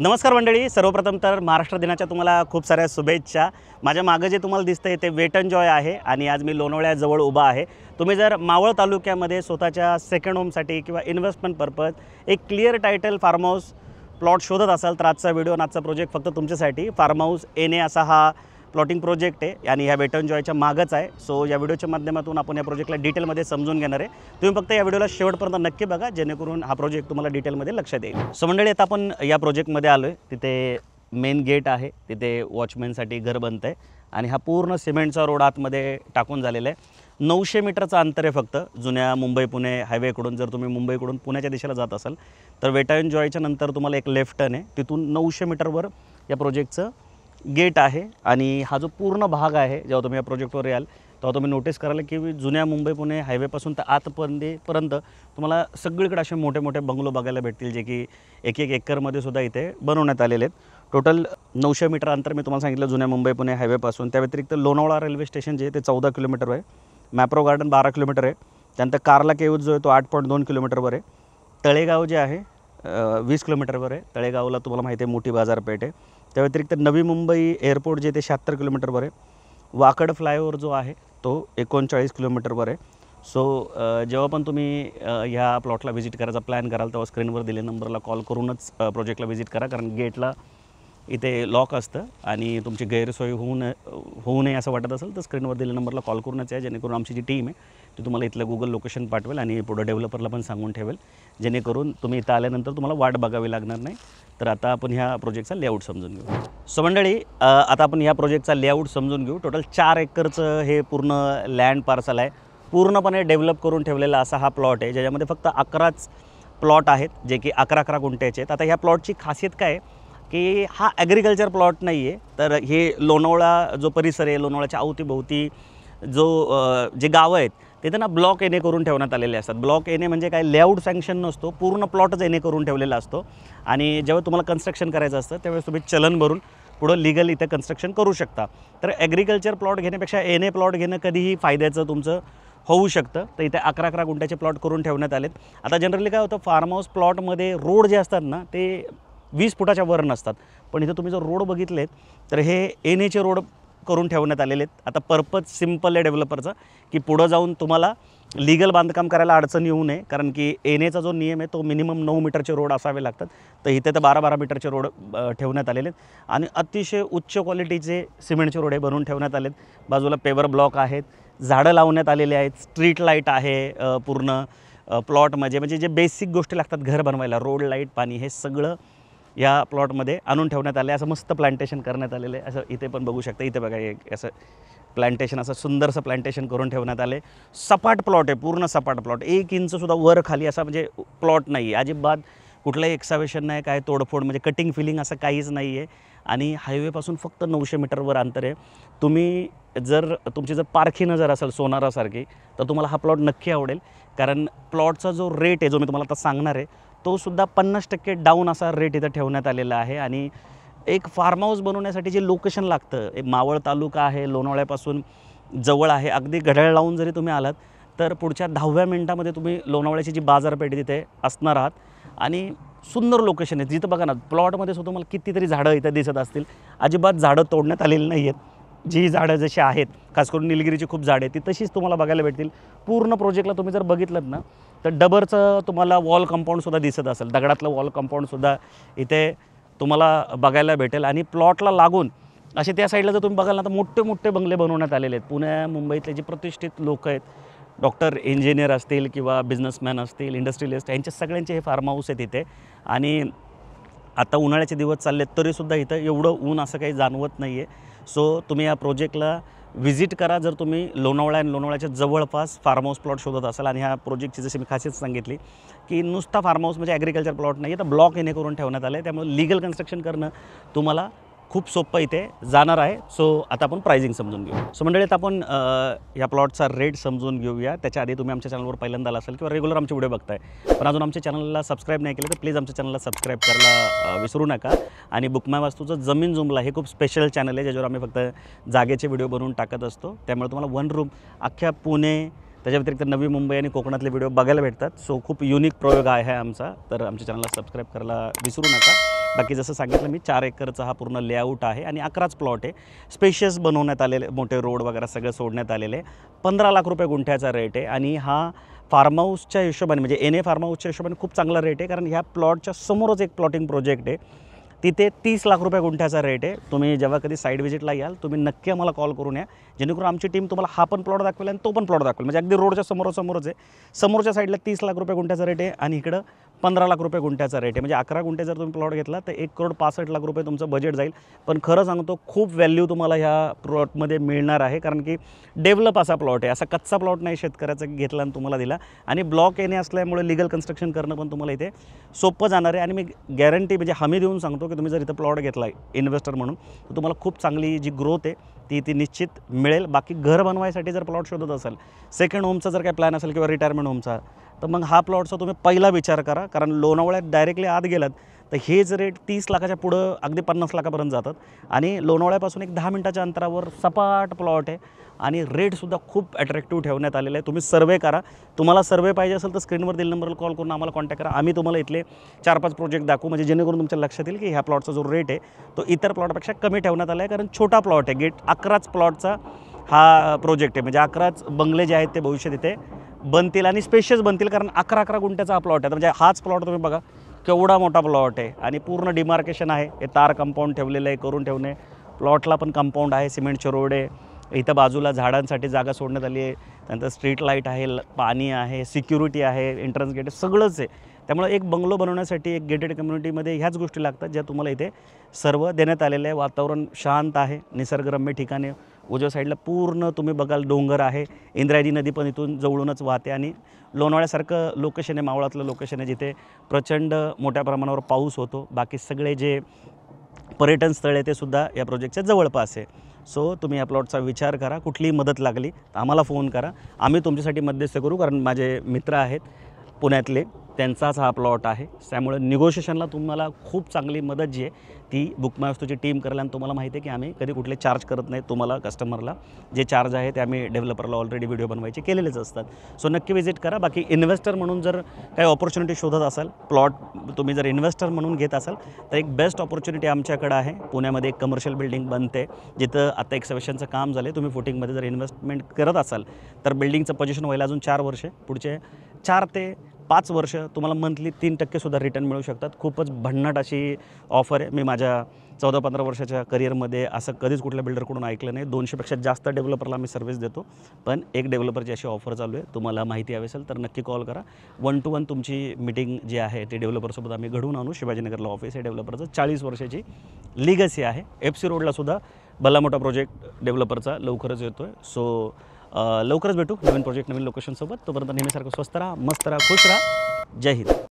नमस्कार मंडळी, सर्वप्रथम तर महाराष्ट्र दिनाच्या तुम्हाला खूप साऱ्या शुभेच्छा। माझ्या मागे जे तुम्हाला दिसतंय ते वेट एंड जॉय आहे आणि आज मी लोणावळ्याजवळ उभा आहे। तुम्ही जर मावळ तालुक्यामध्ये स्वतःच्या सेकंड होमसाठी किंवा इन्व्हेस्टमेंट पर्पज एक clear title farm house plot शोधत असाल तर आजचा व्हिडिओ आणि आजचा प्रोजेक्ट फक्त तुमच्यासाठी। फार्म हाऊस एने असा हा प्लॉटिंग प्रोजेक्ट आहे आणि ह्या वेट एंड जॉयच्या मागच आहे। सो या व्हिडिओच्या माध्यमातून आपण या प्रोजेक्टला डिटेलमध्ये समजून घेणार आहे। तुम्ही फक्त या व्हिडिओला शेवटपर्यंत नक्की बघा जेणेकरून हा प्रोजेक्ट तुम्हाला डिटेलमध्ये लक्षात येईल। सो मंडळी, आता आपण या प्रोजेक्टमध्ये आलो आहे। तिथे मेन गेट आहे, तिथे वॉचमॅनसाठी घर बनतं आहे आणि हा पूर्ण सिमेंटचा रोड आतमध्ये टाकून झालेला आहे। 900 मीटरचं अंतर आहे फक्त जुन्या मुंबई पुणे हायवेकडून। जर तुम्ही मुंबईकडून पुण्याच्या दिशेला जात असाल तर वेट एंड जॉयच्या नंतर तुम्हाला एक लेफ्ट टर्न आहे, तिथून 900 मीटरवर या प्रोजेक्टचं गेट आहे। आणि हा जो पूर्ण भाग आहे, जेव्हा तुम्ही या प्रोजेक्टवर याल तेव्हा तुम्ही नोटीस कराल की जुन्या मुंबई पुणे हायवेपासून तर आतपर्यंत तुम्हाला सगळीकडे असे मोठे मोठे बंगलो बघायला भेटतील, जे की एक एक एकरमध्ये सुद्धा इथे बनवण्यात आलेले आहेत। टोटल 900 मीटर अंतर मी तुम्हाला सांगितलं जुन्या मुंबई पुणे हायवेपासून। त्या व्यतिरिक्त लोणावळा रेल्वे स्टेशन जे ते 14 किलोमीटर आहे, मॅप्रो गार्डन 12 किलोमीटर आहे, त्यानंतर कार्ला केव्ज जो आहे तो 8.2 किलोमीटरवर आहे, तळेगाव जे आहे 20 किलोमीटरवर आहे। तळेगावला तुम्हाला माहिती आहे मोठी बाजारपेठ आहे। त्या व्यतिरिक्त नवी मुंबई एअरपोर्ट जे ते 76 किलोमीटरवर आहे, वाकड फ्लायओव्हर जो आहे तो 39 किलोमीटरवर आहे। सो जेव्हा पण तुम्ही ह्या प्लॉटला व्हिजिट करायचा प्लॅन कराल तेव्हा स्क्रीनवर दिलेल्या नंबरला कॉल करूनच प्रोजेक्टला व्हिजिट करा, कारण गेटला इथे लॉक असतं आणि तुमची गैरसोय होऊ नये असं वाटत असेल तर स्क्रीनवर दिलेल्या नंबरला कॉल करूनच आहे, जेणेकरून आमची जी टीम आहे ती तुम्हाला इथलं गुगल लोकेशन पाठवेल आणि पुढं डेव्हलपरला पण सांगून ठेवेल, जेणेकरून तुम्ही इथं आल्यानंतर तुम्हाला वाट बघावी लागणार नाही। तर आता आपण ह्या प्रोजेक्टचा लेआउट समजून घेऊ। सो मंडळी, आता आपण ह्या प्रोजेक्टचा लेआउट समजून घेऊ। टोटल 4 एकरचं हे पूर्ण लँड पार्सल आहे, पूर्णपणे डेव्हलप करून ठेवलेला असा हा प्लॉट आहे, ज्याच्यामध्ये फक्त 11च प्लॉट आहेत जे की 11-11 गुंठ्याचे आहेत। आता ह्या प्लॉटची खासियत काय आहे की हा ॲग्रिकल्चर प्लॉट नाही आहे, तर हे लोणावळा जो परिसर आहे, लोणावळ्याच्या अवतीभोवती जे गावं आहेत तिथे ना ब्लॉक एने करून ठेवण्यात आलेले असतात। ब्लॉक एने म्हणजे काय, लेआउट सँक्शन नसतो, पूर्ण प्लॉटच एने करून ठेवलेला असतो आणि जेव्हा तुम्हाला कन्स्ट्रक्शन करायचं असतं त्यावेळेस तुम्ही चलन भरून पुढं लीगल इथे कन्स्ट्रक्शन करू शकता। तर ॲग्रिकल्चर प्लॉट घेण्यापेक्षा एने प्लॉट घेणं कधीही फायद्याचं तुमचं होऊ शकतं। तर इथे 11-11 गुंठ्याचे प्लॉट करून ठेवण्यात आलेत। आता जनरली काय होतं, फार्म हाऊस प्लॉटमध्ये रोड जे असतात ना ते 20 फुटाच्या वर नसतात, पण इथं तुम्ही जर रोड बघितलेत तर हे एनेचे रोड करून ठेवण्यात आलेले आहेत। आता पर्पज सिम्पल आहे डेव्हलपरचा, की पुढं जाऊन तुम्हाला लीगल बांधकाम करायला अडचण येऊ नये, कारण की एनेचा जो नियम आहे तो मिनिमम 9 मीटरचे रोड असावे लागतात। तर इथे तर 12-12 मीटरचे रोड ठेवण्यात आलेले आहेत आणि अतिशय उच्च क्वालिटीचे सिमेंटचे रोड हे बनवून ठेवण्यात आलेत। बाजूला पेवर ब्लॉक आहेत, झाडं लावण्यात आलेले आहेत, स्ट्रीट लाईट आहे पूर्ण प्लॉटमध्ये, म्हणजे जे बेसिक गोष्टी लागतात घर बनवायला, रोड लाईट पाणी हे सगळं या प्लॉटमध्ये आणून ठेवण्यात आले। असं मस्त प्लांटेशन करण्यात आलेलं आहे, असं इथे पण बघू शकता। इथे बघा एक असं प्लांटेशन, असं सुंदरसं प्लांटेशन करून ठेवण्यात आले। सपाट प्लॉट आहे, पूर्ण सपाट प्लॉट, 1 इंचसुद्धा वर खाली असा म्हणजे प्लॉट नाही आहे अजिबात, कुठलंही एक्सावेशन नाही, काय तोडफोड म्हणजे कटिंग फिलिंग असं काहीच नाही आहे आणि हायवेपासून फक्त 900 मीटरवर अंतर आहे। तुमची जर पारखी नजर असेल सोनारासारखी तर तुम्हाला हा प्लॉट नक्की आवडेल, कारण प्लॉटचा जो रेट आहे जो मी तुम्हाला आता सांगणार आहे तो सुद्धा 50% डाऊन असा रेट इथं ठेवण्यात आलेला आहे। आणि एक फार्म हाऊस बनवण्यासाठी जे लोकेशन लागतं, एक मावळ तालुका आहे, लोणावळ्यापासून जवळ आहे, अगदी घड्याळ लावून जरी तुम्ही आलात तर पुढच्या 10व्या मिनिटामध्ये तुम्ही लोणावळ्याची जी बाजारपेठ तिथे असणार आहात आणि सुंदर लोकेशन आहे जिथं बघा ना प्लॉटमध्ये सुद्धा तुम्हाला कितीतरी झाडं इथं दिसत असतील, अजिबात झाडं तोडण्यात आलेली नाही आहेत। जी झाडं जशी आहेत, खास करून निलगिरीची खूप झाडं आहेत ती तशीच तुम्हाला बघायला भेटतील। पूर्ण प्रोजेक्टला तुम्ही जर बघितलं ना तर डबरचं तुम्हाला वॉल कंपाऊंडसुद्धा दिसत असेल, दगडातलं वॉल कंपाऊंडसुद्धा इथे तुम्हाला बघायला भेटेल। आणि प्लॉटला लागून असे त्या साईडला जर तुम्ही बघाल ना तर मोठे मोठे बंगले बनवण्यात आलेले आहेत। पुण्या मुंबईतले जे प्रतिष्ठित लोक आहेत, डॉक्टर इंजिनियर असतील किंवा बिझनेसमॅन असतील, इंडस्ट्रियलिस्ट, यांचे सगळ्यांचे हे फार्म हाऊस आहेत इथे। आणि आता उन्हाळ्याचे दिवस चालले तरीसुद्धा इथं एवढं ऊन असं काही जाणवत नाही आहे। सो तुम्ही या प्रोजेक्टला व्हिजिट करा जर तुम्ही लोणावळा आणि लोणावळ्याच्या जवळपास फार्म हाऊस प्लॉट शोधत असाल। आणि ह्या प्रोजेक्टची जशी मी खासियत सांगितली की नुसता फार्म हाऊस म्हणजे ॲग्रिकल्चर प्लॉट नाही आहे, तर ब्लॉक एने करून ठेवण्यात आले आहे, त्यामुळे लीगल कन्स्ट्रक्शन करणं तुम्हाला खूप सोपं इथे जाणार आहे। सो आता आपण प्राइसिंग समजून घेऊ। सो मंडळीत आपण या प्लॉटचा रेट समजून घेऊया। त्याच्या आधी तुम्ही आमच्या चॅनलवर पहिल्यांदा असाल किंवा रेग्युलर आमचे व्हिडिओ बघताय पण अजून आमच्या चॅनलला सबस्क्राईब नाही केलं तर प्लीज आमच्या चॅनलला सबस्क्राईब करायला विसरू नका। आणि बुकमाय वास्तूचं जमीन जुमला हे खूप स्पेशल चॅनल आहे, ज्याच्यावर आम्ही फक्त जागेचे व्हिडिओ बनवून टाकत असतो, त्यामुळे तुम्हाला वन रूम अख्ख्या पुणे, त्याच्या व्यतिरिक्त नवी मुंबई आणि कोकणातले व्हिडिओ बघायला भेटतात। सो खूप युनिक प्रयोग आहे आमचा, तर आमच्या चॅनलला सबस्क्राईब करायला विसरू नका। बाकी जसं सांगितलं मी 4 एकरचा हा पूर्ण लेआउट आहे आणि 11च प्लॉट आहे. स्पेशियस बनवण्यात आलेले, मोठे रोड वगैरे सगळं सोडण्यात आलेले. 15 लाख रुपये गुंठ्याचा रेट आहे आणि हा फार्म हाऊसच्या हिशोबाने म्हणजे एन ए फार्म हाऊसच्या हिशोबाने खूप चांगला रेट आहे, कारण ह्या प्लॉटच्या समोरच एक प्लॉटिंग प्रोजेक्ट आहे. तिथे 30 लाख रुपये गुंठ्याचा रेट आहे. तुम्ही जेव्हा कधी साईड व्हिजिटला याल तुम्ही नक्की आम्हाला कॉल करून या, जेणेकरून आमची टीम तुम्हाला हा पण प्लॉट दाखवेल आणि तो पण प्लॉट दाखवेल. म्हणजे अगदी रोडच्या समोरच आहे. समोरच्या साईडला 30 लाख रुपये गुंठ्याचा रेट आहे आणि इकडं 15 लाख रुपये गुंठ्याचा रेट आहे. म्हणजे 11 गुंठे जर तुम्ही प्लॉट घेतला तर 1,65,00,000 रुपये तुमचं बजेट जाईल. पण खरं सांगतो खूप व्हॅल्यू तुम्हाला ह्या प्लॉटमध्ये मिळणार आहे, कारण की डेव्हलप असा प्लॉट आहे. असा कच्चा प्लॉट नाही शेतकऱ्याचा घेतला आणि तुम्हाला दिला. आणि ब्लॉक येणे असल्यामुळे लीगल कन्स्ट्रक्शन करणं पण तुम्हाला इथे सोपं जाणार आहे. आणि मी गॅरंटी म्हणजे हमी देऊन सांगतो की तुम्ही जर इथं प्लॉट घेतला आहे इन्व्हेस्टर म्हणून तर तुम्हाला खूप चांगली जी ग्रोथ आहे ती निश्चित मिळेल. बाकी घर बनवायसाठी जर प्लॉट शोधत असाल, सेकंड होमचा जर काही प्लॅन असेल किंवा रिटायरमेंट होमचा, तर मग हा प्लॉटचा तुम्ही पहिला विचार करा. कारण लोणावळ्यात डायरेक्टली आत गेलात तर हेच रेट 30 लाखाच्या पुढं अगदी 50 लाखापर्यंत जातात. आणि लोणावळ्यापासून एक 10 मिनिटाच्या अंतरावर सपाट प्लॉट आहे आणि रेटसुद्धा खूप अट्रॅक्टिव्ह ठेवण्यात आलेलं आहे. तुम्ही सर्वे करा. तुम्हाला सर्वे पाहिजे असेल तर स्क्रीनवर दिलेल्या नंबरला कॉल करून आम्हाला कॉन्टॅक्ट करा. आम्ही तुम्हाला इथले 4-5 प्रोजेक्ट दाखवू, म्हणजे जेणेकरून तुमच्या लक्षात येईल की ह्या प्लॉटचा जो रेट आहे तो इतर प्लॉटपेक्षा कमी ठेवण्यात आला आहे. कारण छोटा प्लॉट आहे, गेट 11च प्लॉटचा हा प्रोजेक्ट आहे. म्हणजे 11च बंगले जे आहेत ते भविष्यात इथे बनतील आणि स्पेशियस बनतील, कारण 11 गुंठ्याचा हा प्लॉट आहे. म्हणजे हाच प्लॉट तुम्ही बघा केवढा मोठा प्लॉट आहे आणि पूर्ण डिमार्केशन आहे. हे तार कंपाऊंड ठेवलेलं आहे करून ठेवणे. प्लॉटला पण कंपाऊंड आहे, सिमेंटचे रोड आहे. इथं बाजूला झाडांसाठी जागा सोडण्यात आली आहे. त्यानंतर स्ट्रीट लाईट आहे, पाणी आहे, सिक्युरिटी आहे, एंट्रन्स गेट सगळंच आहे. त्यामुळे एक बंगलो बनवण्यासाठी एक गेटेड कम्युनिटीमध्ये ह्याच गोष्टी लागतात ज्या तुम्हाला इथे सर्व देण्यात आलेलं आहे. वातावरण शांत आहे, निसर्गरम्य ठिकाणे. उजव्या साईडला पूर्ण तुम्ही बघाल डोंगर आहे. इंद्रायणी नदी पण इथून जवळूनच वाहते आणि लोणावळ्यासारखं लोकेशन आहे, मावळातलं लोकेशन आहे जिथे प्रचंड मोठ्या प्रमाणावर पाऊस होतो. बाकी सगळे जे पर्यटन स्थळ आहे ते सुद्धा या प्रोजेक्टच्या जवळपास आहे. सो तुम्ही या प्लॉटचा विचार करा. कुठलीही मदत लागली तर आम्हाला फोन करा, आम्ही तुमच्यासाठी मध्यस्थ करू. कारण माझे मित्र आहेत पुण्यातले, त्यांचाच हा प्लॉट आहे. त्यामुळे निगोशिएशनला तुम्हाला खूप चांगली मदत जी आहे ती बुक माय वास्तूची टीम करेल. आणि तुम्हाला माहिती आहे की आम्ही कधी कुठले चार्ज करत नाही तुम्हाला, कस्टमरला. जे चार्ज आहे ते आम्ही डेव्हलपरला ऑलरेडी व्हिडिओ बनवायचे केलेलेच असतात. सो नक्की विजिट करा. बाकी इन्व्हेस्टर म्हणून जर काही ऑपॉर्च्युनिटी शोधत असाल, प्लॉट तुम्ही जर इन्व्हेस्टर म्हणून घेत असाल तर एक बेस्ट ऑपॉर्च्युनिटी आमच्याकडे आहे. पुण्यामध्ये एक कमर्शियल बिल्डिंग बनते जिथं आता एक्सवेशनचं काम झालं आहे. तुम्ही फुटिंगमध्ये जर इन्व्हेस्टमेंट करत असाल तर बिल्डिंगचं पोझिशन व्हायला अजून 4 वर्षे, पुढचे 4 ते 5 वर्ष तुम्हाला मंथली 3% सुद्धा रिटर्न मिळू शकतात. खूपच भन्नाट अशी ऑफर आहे. मी माझ्या 14-15 वर्षाच्या करिअरमध्ये असं कधीच कुठल्या बिल्डरकडून ऐकलं नाही. 200पेक्षा जास्त डेव्हलपरला आम्ही सर्व्हिस देतो. पण एक डेव्हलपरची अशी ऑफर चालू आहे. तुम्हाला माहिती हवी असेल तर नक्की कॉल करा. 1 to 1 तुमची मीटिंग जी आहे ते डेव्हलपरसोबत आम्ही घडवून आणू. शिवाजीनगरला ऑफिस आहे डेव्हलपरचं. 40 वर्षाची लिगसी आहे. FC रोडला सुद्धा भला मोठा प्रोजेक्ट डेव्हलपरचा लवकरच येतो आहे. सो लवकरच भेटू नवीन प्रोजेक्ट नवीन लोकेशनसोबत. तोपर्यंत नेहमीसारखं स्वस्त राहा, मस्त राहा, खुश राहा. जय हिंद.